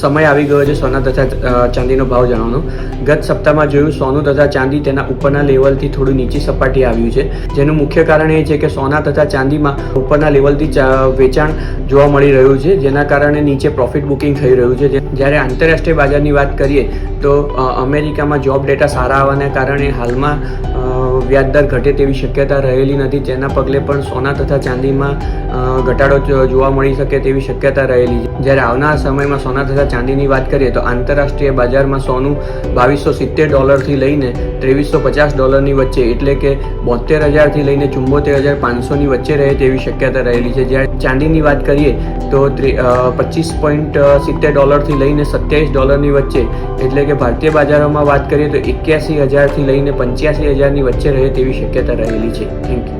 સમય આવી ગયો છે સોના તથા ચાંદીનો ભાવ જાણવાનો. ગત સપ્તાહમાં જોયું સોનું તથા ચાંદી તેના ઉપરના લેવલથી થોડું નીચી સપાટી આવ્યું છે, જેનું મુખ્ય કારણ એ છે કે સોના તથા ચાંદીમાં ઉપરના લેવલથી વેચાણ જોવા મળી રહ્યું છે, જેના કારણે નીચે પ્રોફિટ બુકિંગ થઈ રહ્યું છે. જ્યારે આંતરરાષ્ટ્રીય બજારની વાત કરીએ તો અમેરિકામાં જોબ ડેટા સારા આવવાના કારણે હાલમાં વ્યાજદર ઘટે તેવી શક્યતા રહેલી નથી, તેના પગલે પણ સોના તથા ચાંદીમાં ઘટાડો જોવા મળી શકે તેવી શક્યતા રહેલી છે. જ્યારે આવનારા સમયમાં સોના તથા ચાંદીની વાત કરીએ તો આંતરરાષ્ટ્રીય બજારમાં સોનું $2270 લઈને $2350 વચ્ચે, એટલે કે 72,000 લઈને 74,500 વચ્ચે રહે તેવી શક્યતા રહેલી છે. જ્યારે ચાંદીની વાત કરીએ તો $25.70 લઈને $27 વચ્ચે, એટલે કે ભારતીય બજારોમાં વાત કરીએ તો 81,000 લઈને 85,000 વચ્ચે રહે તેવી શક્યતા રહેલી છે. Thank you.